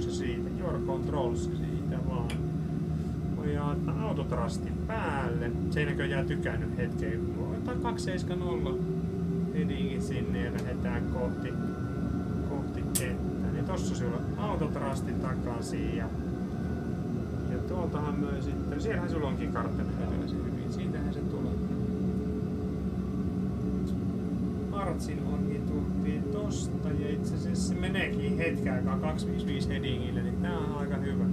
se siitä? Your controls siitä vaan. Voi ottaa autotrasti päälle. Se ei näköjään tykännyt hetken. Voi ottaa 270 headingin sinne ja lähdetään kohti kenttää. Niin tossa sulla autotrasti takaisin ja tuoltahan myös sitten. Siellähän sulla onkin kartta näköjään se hyvin. Siitähän se tulee. Artsin onnitultiin tosta ja itse asiassa se meneekin hetken aikaa 255 headingille, niin tää on aika hyvä.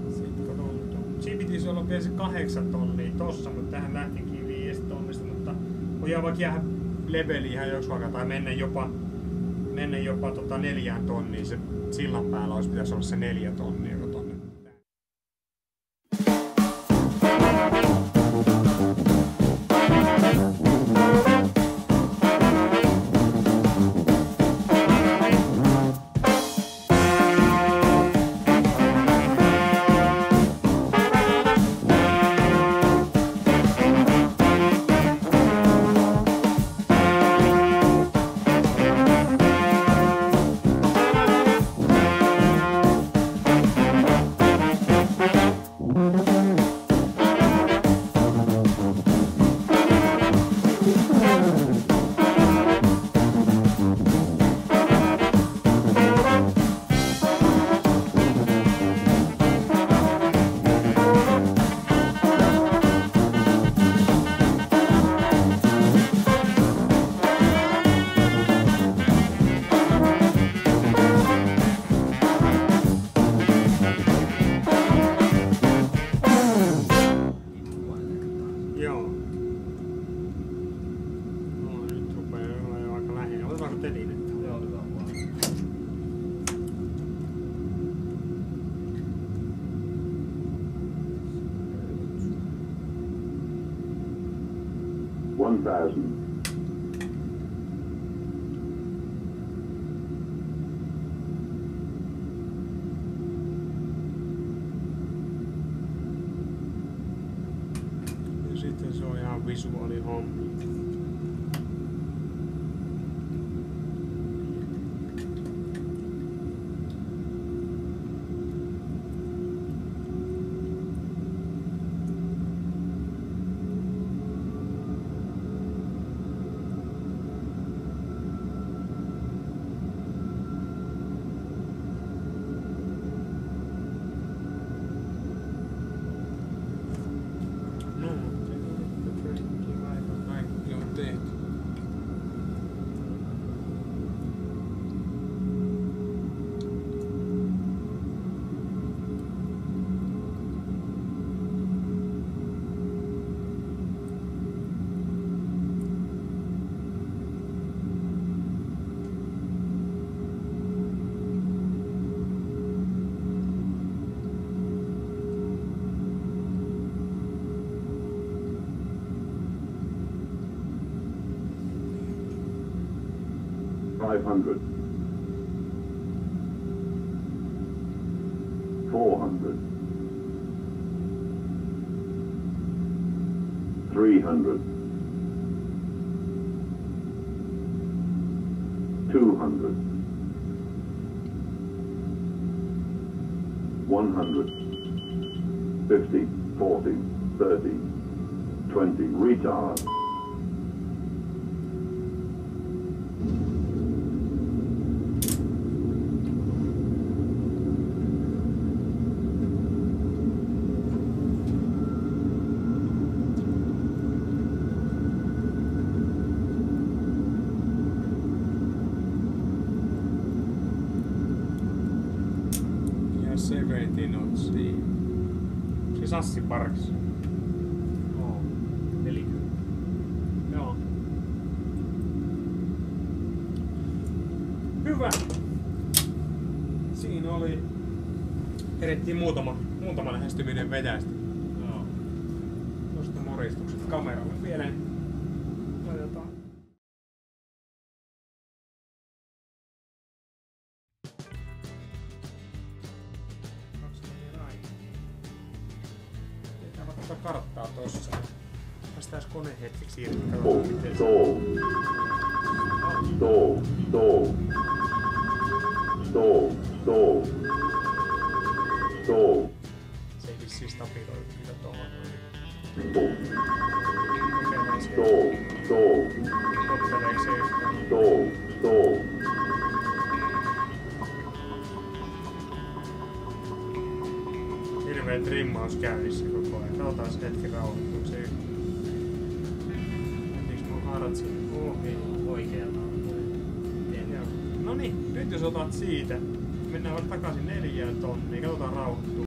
Sitten kun tuntuu. Siinä pitäisi olla vielä se 8 tonnia tossa, mutta tähän lähtikin 5 tonnista, mutta voidaan vaikka jäädä leveliin ihan joksi vaikka tai mennä jopa 4 tonniin. Se sillan päällä pitäisi olla se 4 tonnia. Sitten se on ihan visuaalihommi. $500, $400, $300, $200, $100, $50, $40, $30, $20, retard. Sassi Parks. Oo. 40. Joo. Hyvä. Siinä oli. Kerettiin muutama lähestyminen vetäistä. Joo. Tuosta moristukset kameralle vielä. Laitetaan. Karttaa tossa. Päästään kone hetkeksi irti. Stall. kyllä tuohon. Stall. Kokeillaan siellä. Stall. Stall. Totteleeko se yhtään? Stall. Stall. Hirveä trimmaus käynnissä koko ajan. Katsotaan se hetki rauhoittuuko se yhtään. Mentiinkö mun haarat sinne ohi? Oikealla on toi. Joo. Noniin, nyt jos otat siitä, mennään takaisin 4 tonniin. Katsotaan rauhoittuu.